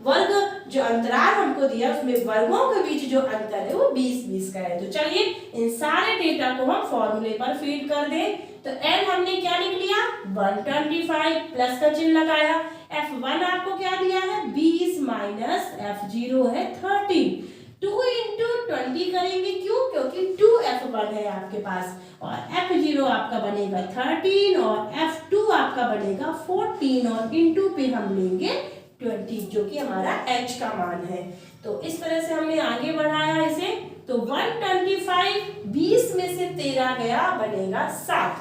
वर्ग जो अंतराल हमको दिया उसमें वर्गों के बीच जो अंतर है वो 20-20 का है। तो चलिए इन सारे डेटा को हम फॉर्मूले पर फीड कर दें। तो n हमने क्या लिख लिया 125 प्लस का चिन्ह लगाया। f1 आपको क्या दिया है 20 माइनस f0 है 13। 2 इंटू 20 करेंगे, क्यों? क्योंकि 2f1 है आपके पास और f0 आपका बनेगा 13 और f2 आपका बनेगा 14 और इंटू पे हम लेंगे 20 जो कि हमारा h का मान है। तो इस तरह से हमने आगे बढ़ाया इसे। तो 125 20 में से 13 गया बनेगा 7।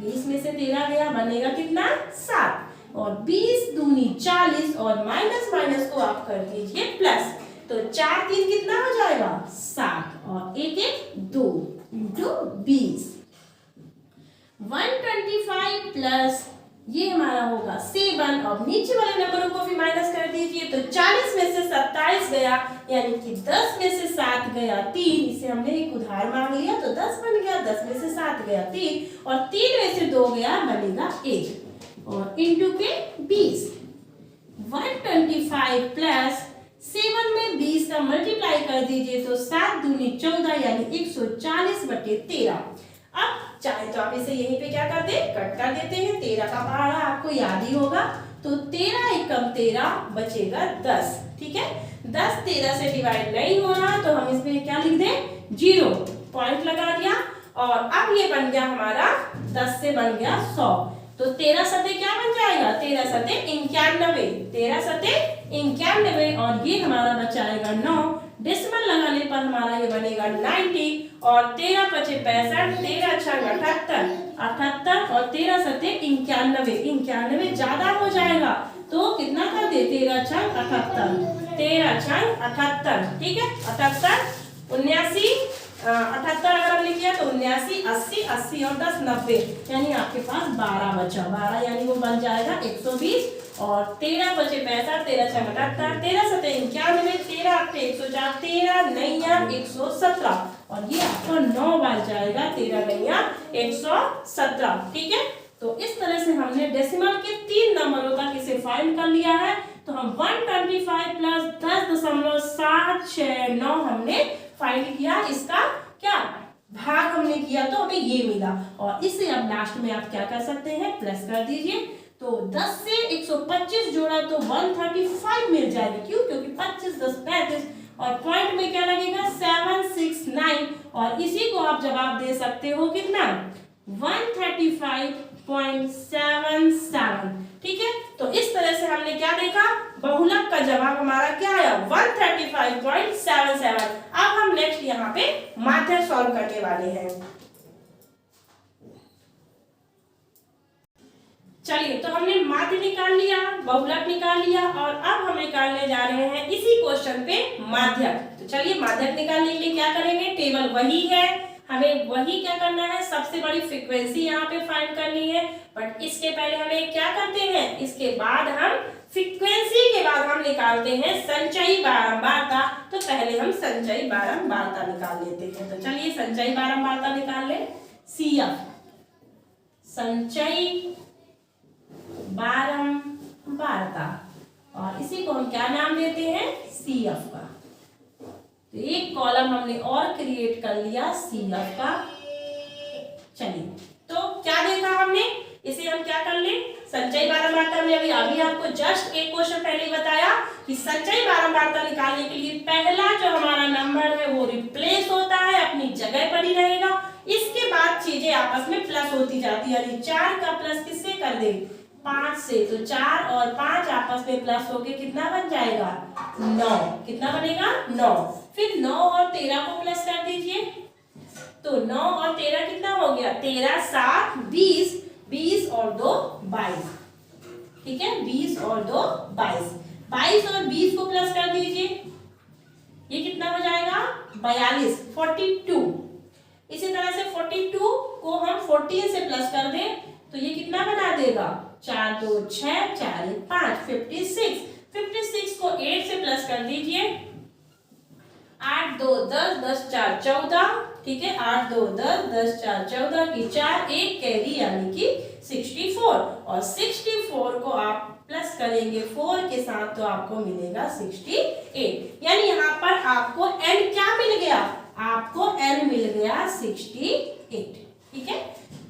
20 में से 13 गया बनेगा कितना 7 और 20 दूनी 40 और माइनस माइनस को आप कर दीजिए प्लस। तो 4 3 कितना हो जाएगा 7 और 1 1 2 इंटू 20। 125 प्लस ये हमारा होगा 7 और नीचे वाले नंबरों को भी माइनस कर दीजिए। तो 40 में से 27 गया यानी कि 10 में से 7 गया 3। इसे हमने एक उधार मांग लिया तो 10 बन गया, 10 में से 7 गया 3 और 3 में से 2 गया बनेगा 1 और इंटू के 20। 125 प्लस 7 में 20 का मल्टीप्लाई कर दीजिए तो 7 दूनी 14 यानी 140/13। अब चाहे तो आप इसे यहीं पे क्या कर दे कट कर देते हैं। 13 का पहाड़ा आपको याद ही होगा तो 13 एकम 13 बचेगा 10। ठीक है, 10 13 से डिवाइड नहीं हो रहा तो हम इसमें क्या लिख दें 0 पॉइंट लगा दिया। और अब ये बन गया हमारा 10 से बन गया 100। तो 13 सते क्या बन जाएगा 13 सते 91। 13 सते 91 और ये हमारा बचाएगा 9। डेसिमल लगाने पर हमारा ये बनेगा 90 और 13 पचे 65, 13 छंग 78, 78 और 13 सते 91। 91 ज्यादा हो जाएगा तो कितना कर दे 13 छंग 78, 13 छंग 78। ठीक है, 78 79 78 अगर हमने किया तो 79 80 80 और 10 90 यानी आपके पास 12 बचा। 12 यानी वो बन जाएगा 120 और 13 बचे 65, 13 छंग 78, 13 सते 91, 13 अट्ठे 104, 13 नैया 117 और ये आपको 9 बार जाएगा 13 नैया 117। ठीक है, तो इस तरह से हमने डेसिमल के 3 नंबरों तक इसे फाइंड कर लिया है। तो हम 125 प्लस 10.769 हमने फाइंड किया। इसका क्या भाग हमने किया तो हमें ये मिला और इसे अब लास्ट में आप क्या कर सकते हैं प्लस कर दीजिए। तो 10 से 125 जोड़ा तो 135 मिल जाएगी। क्यों? क्योंकि 25 10 35 और पॉइंट में क्या लगेगा 769 और इसी को आप जवाब दे सकते हो कितना 135.77। ठीक है, तो इस तरह से हमने क्या देखा बहुलक का जवाब हमारा क्या आया 135.77। अब हम नेक्स्ट यहाँ पे माध्य सॉल्व करने वाले हैं। चलिए, तो हमने माध्य निकाल लिया, बहुलक निकाल लिया और अब हम निकालने जा रहे हैं इसी क्वेश्चन पे माध्यक। तो चलिए माध्यक निकालने के लिए क्या करेंगे, टेबल वही है, हमें वही क्या करना है सबसे बड़ी फ्रीक्वेंसी यहाँ पे फाइंड करनी है। बट इसके पहले हमें क्या करते हैं, इसके बाद हम फ्रीक्वेंसी के बाद हम निकालते हैं संचयी बारंबारता। तो पहले हम संचयी बारंबारता निकाल लेते हैं। तो चलिए संचयी बारंबारता निकाल ले। CF संचयी बारंबारता और इसी को हम क्या नाम देते हैं CF का। तो एक कॉलम हमने और क्रिएट कर लिया CF का। चलिए, तो क्या देखा हमने, इसे हम क्या कर ले संचयी बारंबारता में अभी आपको जस्ट एक क्वेश्चन पहले ही बताया कि संचयी बारंबारता निकालने के लिए पहला जो हमारा नंबर है वो रिप्लेस होता है, अपनी जगह पर ही रहेगा। इसके बाद चीजें आपस में प्लस होती जाती है। यानी 4 का प्लस किससे कर दे 5 से, तो 4 और 5 आपस में प्लस होके कितना बन जाएगा 9। कितना बनेगा 9। फिर 9 और 13 को प्लस कर दीजिए तो 9 और 13 कितना हो गया 13 7 20, 20 और 2 22। ठीक है, 20 और 2 22, 22 और 20 को प्लस कर दीजिए, ये कितना हो जाएगा 42 42। इसी तरह से 42 को हम 14 से प्लस कर दें तो ये कितना बना देगा 4 2 6 4 1 5 56। 56 को 8 से प्लस कर दीजिए, 8 2 10 10 4 14। ठीक है, 8 2 10 10 4 14 की 4 1 कैरी यानी कि 64 और 64 को आप प्लस करेंगे 4 के साथ तो आपको मिलेगा 68। 8, यानी यहाँ पर आपको n क्या मिल गया, आपको n मिल गया 68। ठीक है,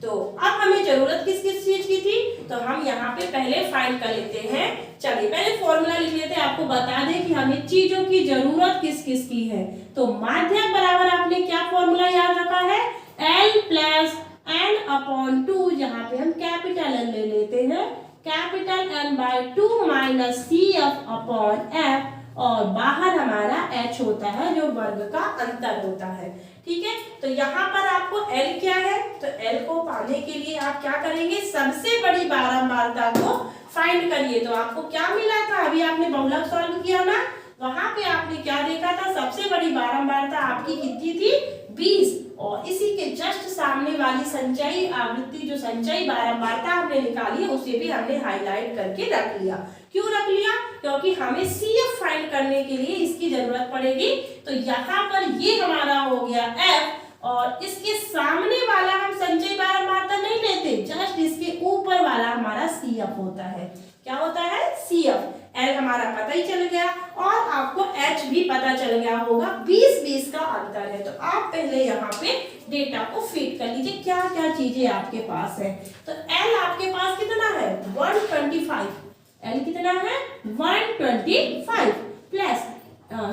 तो अब हमें जरूरत किस किस चीज की थी, तो हम यहाँ पे पहले फाइंड कर लेते हैं। चलिए पहले फॉर्मूला लिख लेते हैं, आपको बता दें कि हमें चीजों की जरूरत किस किस की है। तो माध्यक बराबर आपने क्या फॉर्मूला याद रखा है, L प्लस n अपॉन 2, यहाँ पे हम कैपिटल N ले लेते हैं, capital N by 2 minus CF upon F, और बाहर हमारा h होता है जो वर्ग का अंतर होता है। ठीक है, तो यहाँ पर आपको L क्या है, तो L को पाने के लिए आप क्या करेंगे, सबसे बड़ी बारंबारता को फाइंड करिए। तो आपको क्या मिला था, अभी आपने बहुलक सॉल्व किया ना, वहां पे आपने क्या देखा था, सबसे बड़ी बारंबारता आपकी कितनी थी, 20, और इसी के जस्ट सामने वाली संचयी आवृत्ति जो संचयी बारंबारता हमने निकाली है उसे भी हमने हाईलाइट करके रख लिया। क्यों रख लिया, क्योंकि हमें CF फाइंड करने के लिए इसकी जरूरत पड़ेगी। तो यहाँ पर ये हमारा हो गया F, और इसके सामने वाला हम संचयी बारंबारता नहीं लेते, जस्ट इसके ऊपर वाला हमारा CF होता है। क्या होता है, CF। L हमारा पता ही चल गया, और आपको H भी पता चल गया होगा, 20-20 का अंतर है। तो आप पहले यहाँ पे डेटा को फीड कर लीजिए, क्या क्या चीजें आपके पास है। तो L आपके पास कितना है, 125, L कितना है, 125 प्लस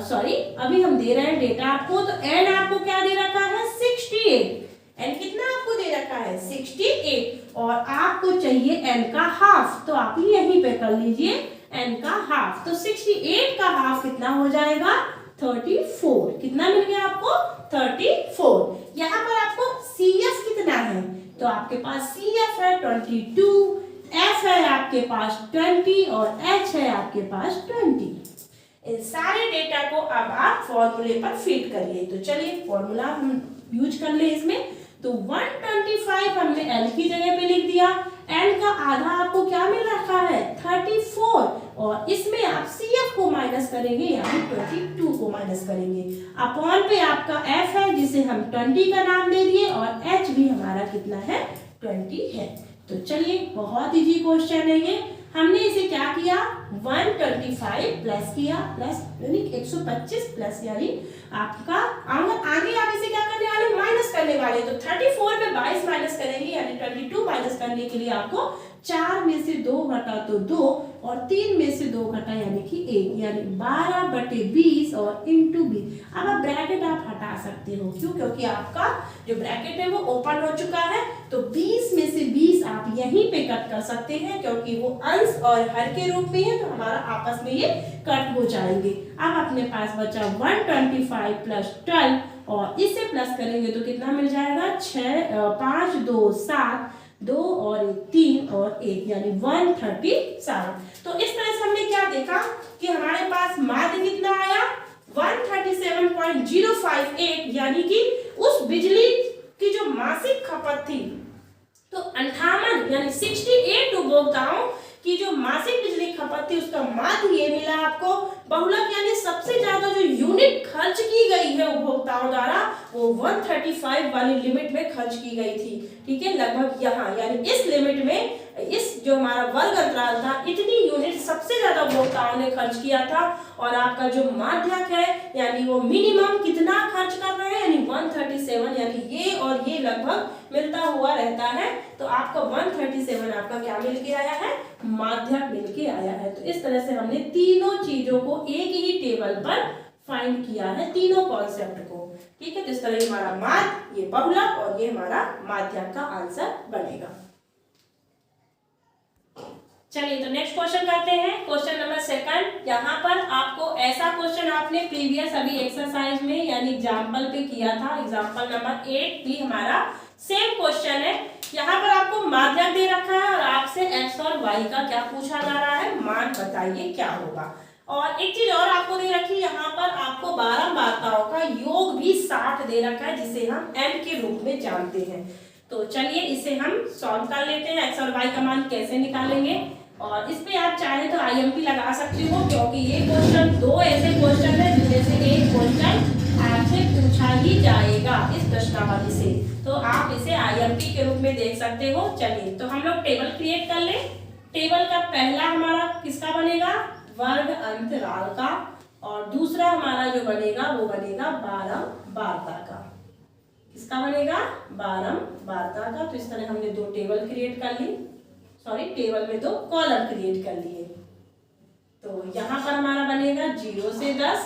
सॉरी अभी हम दे रहे हैं डेटा आपको, तो N आपको क्या दे रखा है, 68। N कितना आपको दे रखा है, 68, और आपको चाहिए N का हाफ, तो आप यहीं पे कर लीजिए N का हाफ। तो 68 का हाफ कितना हो जाएगा, 34। कितना मिल गया आपको, 34। यहाँ पर आपको CF कितना है, तो आपके पास CF है 22, F है आपके पास 20, और H है आपके पास 20। इन सारे डेटा को अब आप फॉर्मूले पर फिट करिए। तो चलिए फॉर्मूला हम यूज कर ले इसमें। तो 125 हमने L की जगह पे लिख दिया, L का आधा आपको क्या मिल रखा है, 34, और इसमें आप CF को माइनस करेंगे, यानी 22 को माइनस करेंगे, अपॉन पे आपका F है जिसे हम 20 का नाम दे दिए, और H भी हमारा कितना है, 20 है। तो चलिए बहुत इजी क्वेश्चन है ये। हमने इसे क्या किया, 125 प्लस किया, प्लस यानी 125 प्लस, यानी आपका आगे आप इसे क्या करने वाले, माइनस करने वाले। तो 34 में 22 माइनस करेंगे, यानी 22 माइनस करने के लिए आपको 4 में से 2 घटा तो 2, और 3 में से 2 घटा यानी कि 1, यानी 12/20 और इंटू 20। अब आप ब्रैकेट आप हटा सकते हो, क्यों, क्योंकि आपका जो ब्रैकेट है वो ओपन हो चुका है। तो 20 में से 20 आप यहीं पे कट कर सकते हैं, क्योंकि वो अंश और हर के रूप में है, तो हमारा आपस में ये कट हो जाएंगे। अब अपने पास बचा 125 प्लस 12, और इससे प्लस करेंगे तो कितना मिल जाएगा, 5 2 7, 2 और 1 3 और 1, यानी 137। तो इस तरह से हमने क्या देखा कि हमारे पास माध्य कितना आया, 137.058, यानी कि उस बिजली की जो मासिक खपत थी, तो 58 यानी 68 उपभोक्ताओं की जो मासिक बिजली खपत थी उसका माध्य ये मिला आपको। बहुलक यानी सबसे ज्यादा जो यूनिट खर्च की गई है उपभोक्ताओं द्वारा वो 135 वाली लिमिट में खर्च की गई थी। ठीक है, लगभग यहाँ यानी इस लिमिट में, इस जो हमारा वर्ग अंतराल था, इतनी यूनिट सबसे ज्यादा उपभोक्ताओं ने खर्च किया था। और आपका जो माध्यक है यानी वो मिनिमम कितना खर्च कर रहे हैं, यानी 137, यानी ये और ये लगभग मिलता हुआ रहता है। तो आपका 137 आपका क्या मिल के आया है, माध्यक मिल के आया है। तो इस तरह से हमने तीनों चीजों को एक ही टेबल पर फाइंड किया है, तीनों कॉन्सेप्ट को। ठीक है, तो इस तरह हमारा माध्य, ये बहुलक, और ये हमारा माध्यक का आंसर बनेगा। चलिए तो नेक्स्ट क्वेश्चन करते हैं, क्वेश्चन नंबर 2। यहाँ पर आपको ऐसा क्वेश्चन आपने प्रीवियस अभी एक्सरसाइज में यानी एग्जाम्पल पे किया था, एग्जाम्पल नंबर 8 भी हमारा सेम क्वेश्चन है। यहाँ पर आपको माध्यक दे रखा है और आपसे x और y का क्या पूछा जा रहा है, मान बताइए क्या होगा। और एक चीज और आपको दे रखी, यहाँ पर आपको बारंबारताओं का योग भी 60 दे रखा है, जिसे हम m के रूप में जानते हैं। तो चलिए इसे हम सॉल्व कर लेते हैं, x और y का मान कैसे निकालेंगे। और इस पे आप चाहे तो IMP लगा सकते हो, क्योंकि ये क्वेश्चन 2 ऐसे क्वेश्चन है जिनमें से एक क्वेश्चन आपसे पूछा ही जाएगा इस प्रश्नावली से, तो आप इसे IMP के रूप में देख सकते हो। चलिए तो हम लोग टेबल क्रिएट कर ले। टेबल का पहला हमारा किसका बनेगा, वर्ग अंतराल का, और दूसरा हमारा जो बनेगा वो बनेगा बारंबारता का। किसका बनेगा? बारंबारता का। तो इस तरह हमने दो टेबल क्रिएट कर ली, सॉरी टेबल में दो कॉलम क्रिएट कर लिए। तो यहाँ पर हमारा बनेगा 0 से 10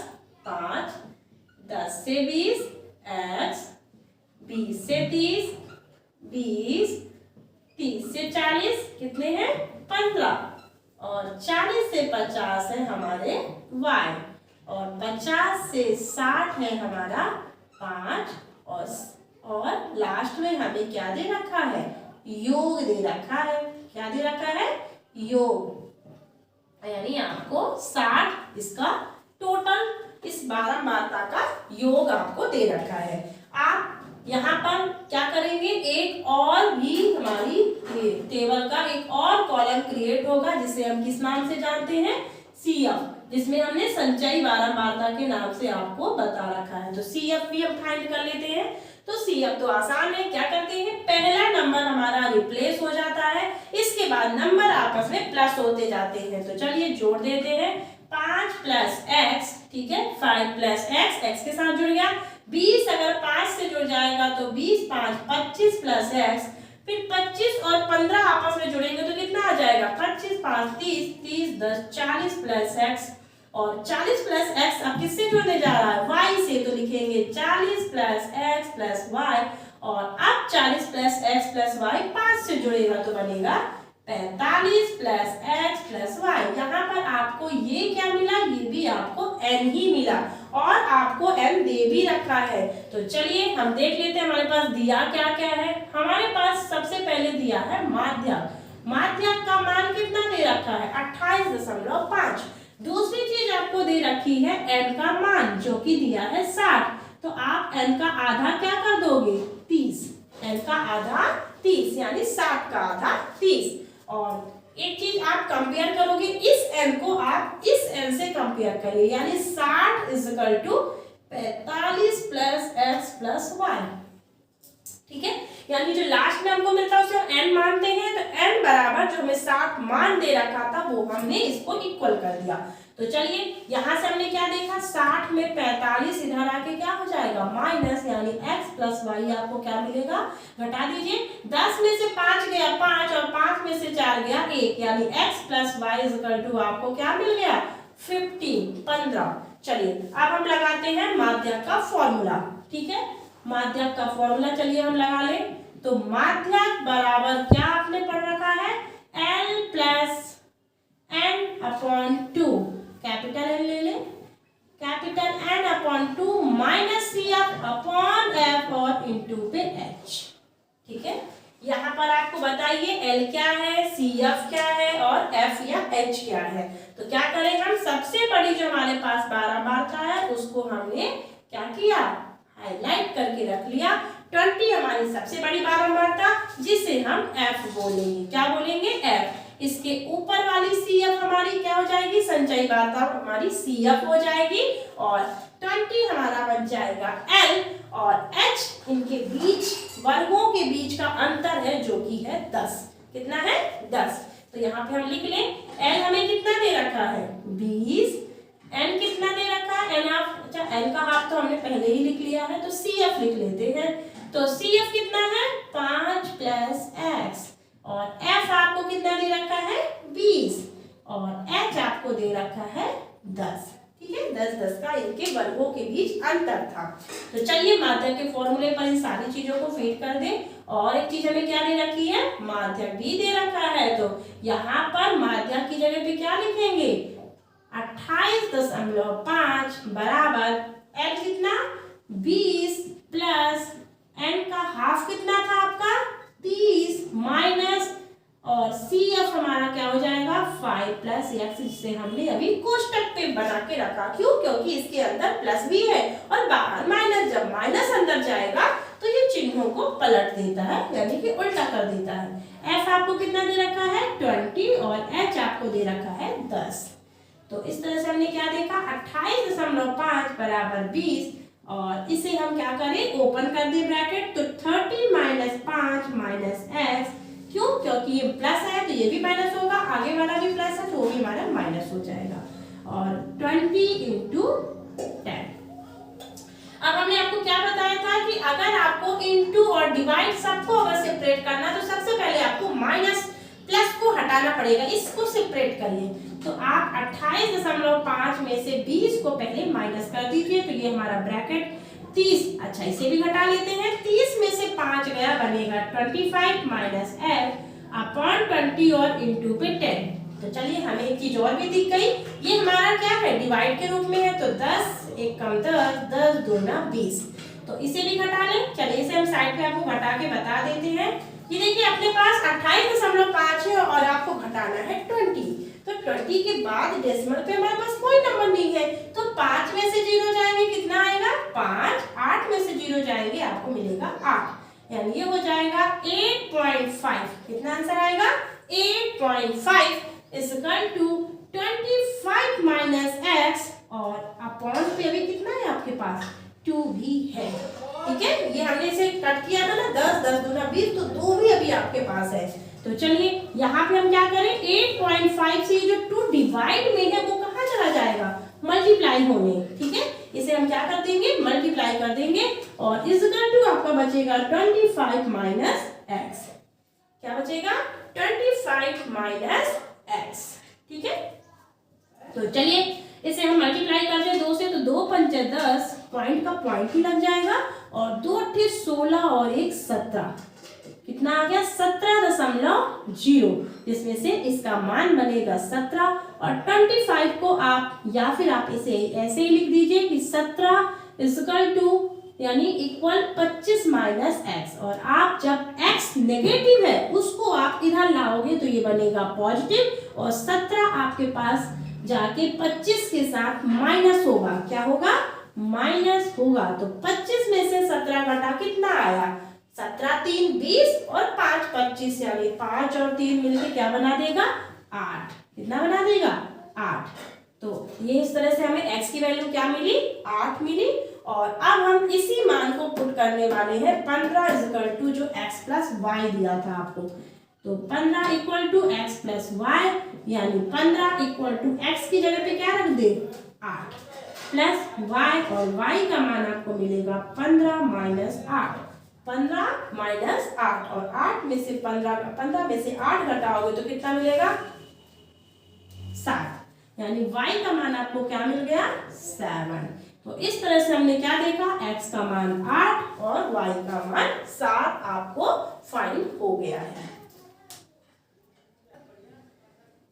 5, 10 से 20 x, 20 से 30 20, 30 से 40 कितने हैं? 15, और 40 से 50 है हमारे y, और 50 से 60 है हमारा 5, और लास्ट में हमें क्या दे रखा है? योग दे रखा है। क्या दे रखा है? योग, यानी आपको 60 इसका टोटल इस बारंबारता का योग आपको दे रखा है। आप यहाँ पर क्या करेंगे? एक और भी हमारी टेबल का एक और कॉलम क्रिएट होगा जिसे हम किस नाम से जानते हैं? CF, जिसमें हमने संचयी बारंबारता के नाम से आपको बता रखा है। तो CF भी हम फाइंड कर लेते हैं। तो CF तो आसान है, क्या करते हैं? पहला नंबर हमारा रिप्लेस हो जाता है, इसके बाद नंबर आपस में प्लस होते जाते हैं। तो चलिए जोड़ देते हैं। 5 प्लस x, ठीक है, 5 प्लस x के साथ जुड़ गया। 20 अगर 5 से जुड़ जाएगा तो 20 5 25 प्लस x, फिर 25 और 15 आपस में जुड़ेंगे तो कितना आ जाएगा? 25 5 30, 30 10 40 प्लस x, और 40 प्लस x अब किससे जुड़ने जा रहा है? y से। तो लिखेंगे 40 प्लस x प्लस y, और अब 40 प्लस x प्लस y 5 से जुड़ेगा तो बनेगा 45 प्लस x प्लस y। यहाँ पर आपको ये क्या मिला? ये भी आपको n ही मिला, और आपको n दे भी रखा है। तो चलिए हम देख लेते हैं हमारे पास दिया क्या क्या है। हमारे पास सबसे पहले दिया है माध्यक। माध्यक का मान कितना दे रखा है? 28.5। दूसरी चीज आपको दे रखी है n का मान, जो कि दिया है 60। तो आप n का आधा क्या कर दोगे? 30। n का आधा 30, यानी 60 का आधा 30। और एक चीज आप कंपेयर करोगे, इस n को आप इस n से कंपेयर करिए, यानी 60 equal to 45 plus x plus y। ठीक है, यानी जो लास्ट में हमको मिलता है उसे हम n मानते हैं। तो n बराबर जो हमें 60 मान दे रखा था वो हमने इसको इक्वल कर दिया। तो चलिए यहाँ से हमने क्या देखा? 60 में 45 इधर आके क्या हो जाएगा? माइनस, यानी x प्लस वाई आपको क्या मिलेगा? घटा दीजिए। 10 में से 5 गया 5, और 5 में से 4 गया 1, यानी x plus Y equal to आपको क्या मिल गया? 15। चलिए अब हम लगाते हैं माध्यक का फॉर्मूला। ठीक है, माध्यक का फॉर्मूला चलिए हम लगा लें। तो माध्यक बराबर क्या आपने पढ़ रखा है? L plus n/2, capital N ले लें, capital N/2 minus CF upon F और इंटू पे H। ठीक है, यहाँ पर आपको बताइए L क्या है, CF क्या है और F या H क्या है। तो क्या करें हम? सबसे बड़ी जो हमारे पास बारंबारता है उसको हमने क्या किया? हाईलाइट करके रख लिया। 20 हमारी सबसे बड़ी बारंबारता, जिसे हम F बोलेंगे। क्या बोलेंगे? F। इसके ऊपर वाली CF हमारी क्या हो जाएगी? संचयी बारंबारता हमारी CF हो जाएगी, और 20 हमारा बन जाएगा L, और H इनके बीच वर्गों के बीच का अंतर है जो कि है 10। कितना है? 10। तो यहाँ पे हम लिख लें, L हमें कितना दे रखा है? 20। N कितना दे रखा है? अच्छा N का हाफ तो हमने पहले ही लिख लिया है, तो CF लिख लेते हैं। तो CF कितना है? 5 प्लस x, और F आपको कितना दे रखा है? 20, और H आपको दे रखा है 10। ठीक है, 10 का इनके वर्गों के बीच अंतर था। तो चलिए माध्यक के फॉर्मूले पर इन सारी चीजों को फिट कर दें। और एक चीज हमें क्या दे रखी है? माध्यक भी दे रखा है। तो यहाँ पर माध्यक की जगह पे क्या लिखेंगे? 28.5 बराबर L कितना? 20 प्लस n का हाफ कितना था आपका? 30 माइनस, और CF हमारा क्या हो जाएगा? 5 प्लस x, जिसे हमने अभी कोष्टक पे बना के रखा। क्यों? क्योंकि इसके अंदर प्लस भी है और बाहर माइनस। जब माइनस अंदर जाएगा तो ये चिन्हों को पलट देता है, यानी कि उल्टा कर देता है। F आपको कितना दे रखा है? 20, और H आपको दे रखा है 10। तो इस तरह से हमने क्या देखा? 28.5 बराबर 20, और इसे हम क्या करें? ओपन कर दे ब्रैकेट। तो 30 माइनस 5 माइनस x। क्यों? क्योंकि ये प्लस है तो ये भी माइनस होगा, आगे वाला भी प्लस है तो वो भी हमारा माइनस हो जाएगा। और 20 इंटू 10। अब हमने आपको क्या बताया था कि अगर आपको इंटू और डिवाइड सबको अगर सेपरेट करना तो सबसे पहले आपको माइनस प्लस को हटाना पड़ेगा, इसको सेपरेट करिए। तो आप 28.5 में से 20 को पहले माइनस कर दीजिए, तो ये हमारा ब्रैकेट 30। अच्छा, इसे भी घटा लेते हैं। 30 में से 5 गया, बनेगा 25 माइनस f अपॉन 20 और इंटू पे 10। तो चलिए हमें एक चीज और भी दिख गई, ये हमारा क्या है, डिवाइड के रूप में है। तो 10 एक कम 10, 10 दूना 20। तो इसे भी घटा लें। चलिए इसे हम साइड पे आपको घटा के बता देते हैं। ये देखिए अपने पास 28.5 है और आपको घटाना है 20। तो 20 के बाद डेसिमल पे हमारे पास कोई नंबर नहीं है, तो 5 में से 0 जाएंगे, कितना आएगा 5। 8 में से 0 जाएंगे, आपको मिलेगा 8, यानी ये हो जाएगा 8.5। कितना आंसर आएगा 8.5 इक्वल टू 25 माइनस x और अपॉन पे अभी कितना है आपके पास 2 भी है। ठीक है, ये हमने इसे कट किया था ना, 10 10 दूना 20, तो 2 भी अभी आपके पास है। तो चलिए यहाँ पे हम क्या करें, 8.5 से जो 2 डिवाइड में है वो कहाँ चला जाएगा, मल्टीप्लाई होने। ठीक है, इसे हम क्या कर देंगे, मल्टीप्लाई कर देंगे और इक्वल टू आपका बचेगा 25 माइनस x। क्या बचेगा 25 माइनस x। ठीक है, तो चलिए इसे हम मल्टीप्लाई करते हैं 2 से, तो 2 पंचे 10, पॉइंट का पॉइंट ही लग जाएगा और 2 अट्ठे 16 और 1 17। कितना आ गया 17.0, जिसमें से इसका मान बनेगा 17। और 25 को आप या फिर आप इसे ऐसे ही लिख दीजिए कि 17 इक्वल टू यानी इक्वल 25 माइनस x। और आप जब x नेगेटिव है उसको आप इधर लाओगे तो ये बनेगा पॉजिटिव और 17 आपके पास जाके 25 के साथ माइनस होगा। क्या होगा, माइनस होगा। तो 25 में से 17 घटा कितना आया, 17 3 20 और 5 25, यानी 5 और 3 मिलके क्या बना देगा 8। कितना बना देगा 8। तो ये इस तरह से हमें x की वैल्यू क्या मिली 8 मिली। और अब हम इसी मान को पुट करने वाले हैं 15 इक्वल टू जो x प्लस वाई दिया था आपको। तो 15 equal to X plus Y, यानी 15 इक्वल टू एक्स की जगह पे क्या रख दे 8 प्लस वाई, और वाई का मान आपको मिलेगा 15 माइनस 8। 15 माइनस 8 और 8 में से 15 में से 8 घटाओगे तो कितना मिलेगा 7, यानी y का मान आपको क्या मिल गया 7। तो इस तरह से हमने क्या देखा, x का मान 8 और y का मान 7 आपको फाइंड हो गया है।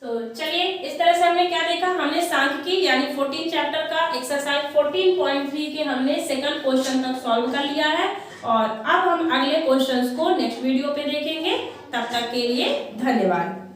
तो चलिए इस तरह से हमने क्या देखा, हमने सांख्यिकी यानी 14 चैप्टर का एक्सरसाइज 14.3 के हमने सेकंड क्वेश्चन तक सॉल्व कर लिया है। और अब हम अगले क्वेश्चंस को नेक्स्ट वीडियो पे देखेंगे। तब तक के लिए धन्यवाद।